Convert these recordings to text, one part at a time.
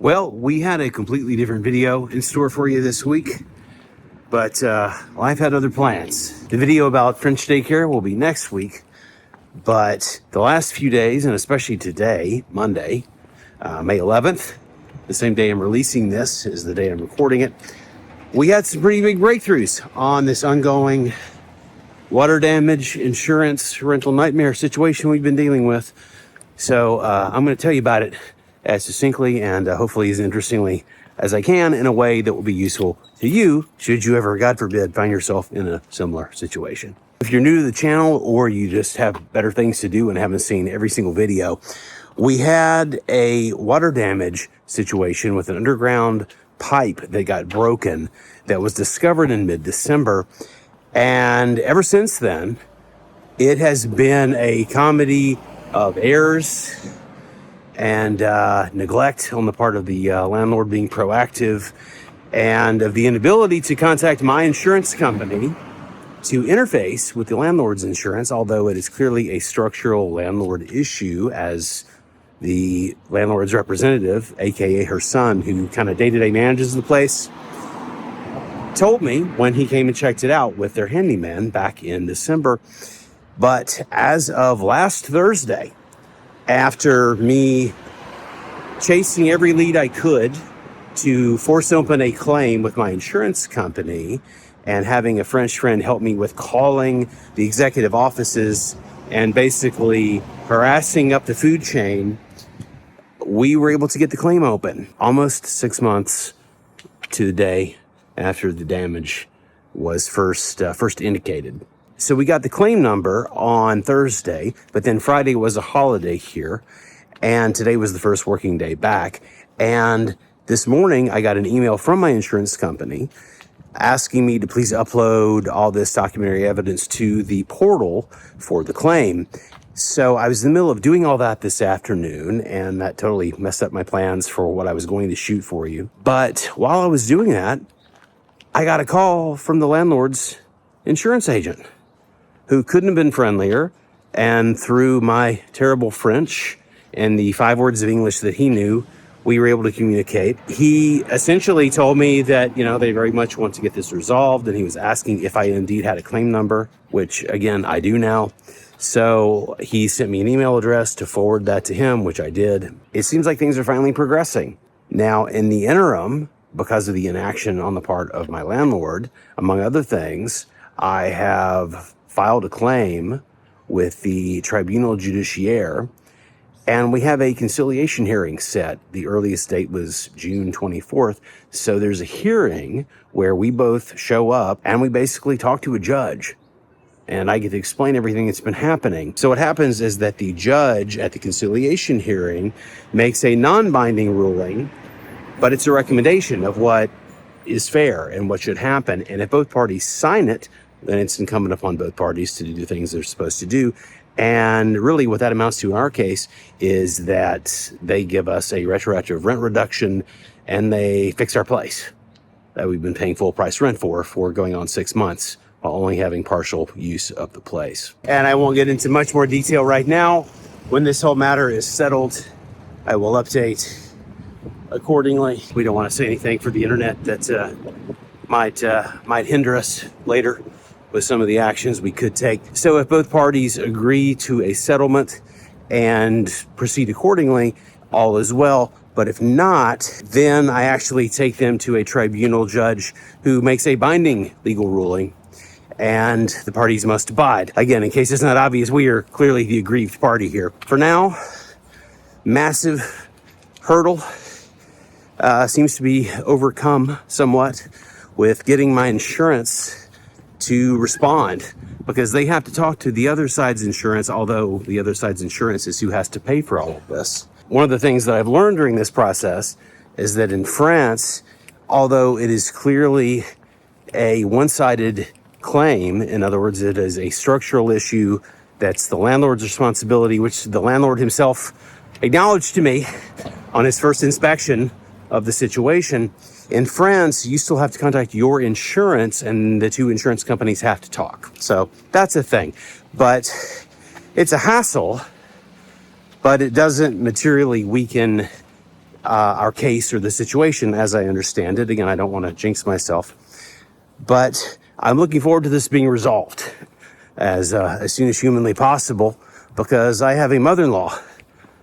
Well, we had a completely different video in store for you this week, but life had other plans. The video about French daycare will be next week, but the last few days, and especially today, Monday, May 11th, the same day I'm releasing this is the day I'm recording it, we had some pretty big breakthroughs on this ongoing water damage insurance rental nightmare situation we've been dealing with. So I'm going to tell you about it as succinctly and hopefully as interestingly as I can in a way that will be useful to you should you ever, God forbid, find yourself in a similar situation. If you're new to the channel or you just have better things to do and haven't seen every single video, we had a water damage situation with an underground pipe that got broken that was discovered in mid-December. And ever since then, it has been a comedy of errors and neglect on the part of the landlord being proactive, and of the inability to contact my insurance company to interface with the landlord's insurance, although it is clearly a structural landlord issue, as the landlord's representative, aka her son, who kind of day-to-day manages the place, told me when he came and checked it out with their handyman back in December. But as of last Thursday, after me chasing every lead I could to force open a claim with my insurance company and having a French friend help me with calling the executive offices and basically harassing up the food chain, we were able to get the claim open almost 6 months to the day after the damage was first indicated. So we got the claim number on Thursday, but then Friday was a holiday here, and today was the first working day back. And this morning, I got an email from my insurance company asking me to please upload all this documentary evidence to the portal for the claim. So I was in the middle of doing all that this afternoon, and that totally messed up my plans for what I was going to shoot for you. But while I was doing that, I got a call from the landlord's insurance agent, who couldn't have been friendlier, and through my terrible French and the 5 words of English that he knew, we were able to communicate. He essentially told me that, they very much want to get this resolved, and he was asking if I indeed had a claim number, which again, I do now. So he sent me an email address to forward that to him, which I did. It seems like things are finally progressing. Now, in the interim, because of the inaction on the part of my landlord, among other things, I have filed a claim with the Tribunal Judiciaire, and we have a conciliation hearing set. The earliest date was June 24th. So there's a hearing where we both show up and we basically talk to a judge, and I get to explain everything that's been happening. So what happens is that the judge at the conciliation hearing makes a non-binding ruling, but it's a recommendation of what is fair and what should happen. And if both parties sign it, then it's incumbent upon both parties to do the things they're supposed to do. And really what that amounts to in our case is that they give us a retroactive rent reduction and they fix our place that we've been paying full price rent for going on 6 months while only having partial use of the place. And I won't get into much more detail right now. When this whole matter is settled, I will update accordingly. We don't want to say anything for the internet that might hinder us later with some of the actions we could take. So if both parties agree to a settlement and proceed accordingly, all is well. But if not, then I actually take them to a tribunal judge who makes a binding legal ruling, and the parties must abide. Again, in case it's not obvious, we are clearly the aggrieved party here. For now, massive hurdle seems to be overcome somewhat with getting my insurance to respond, because they have to talk to the other side's insurance, although the other side's insurance is who has to pay for all of this. One of the things that I've learned during this process is that in France, although it is clearly a one-sided claim, in other words, it is a structural issue that's the landlord's responsibility, which the landlord himself acknowledged to me on his first inspection of the situation. In France, you still have to contact your insurance, and the two insurance companies have to talk. So that's a thing. But it's a hassle, but it doesn't materially weaken our case or the situation as I understand it. Again, I don't want to jinx myself, but I'm looking forward to this being resolved as soon as humanly possible, because I have a mother-in-law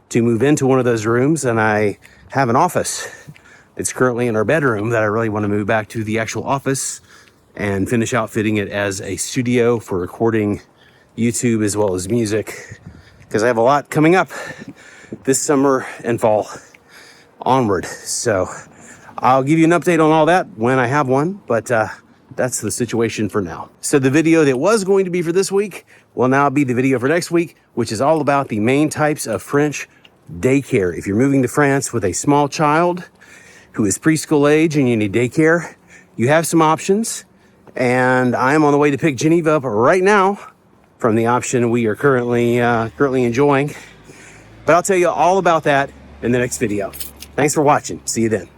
to move into one of those rooms, and I have an office. It's currently in our bedroom that I really want to move back to the actual office and finish outfitting it as a studio for recording YouTube as well as music, because I have a lot coming up this summer and fall onward. So I'll give you an update on all that when I have one, but that's the situation for now. So the video that was going to be for this week will now be the video for next week, which is all about the main types of French daycare. If you're moving to France with a small child who is preschool age and you need daycare, you have some options. And I'm on the way to pick Geneva up right now from the option we are currently enjoying. But I'll tell you all about that in the next video. Thanks for watching. See you then.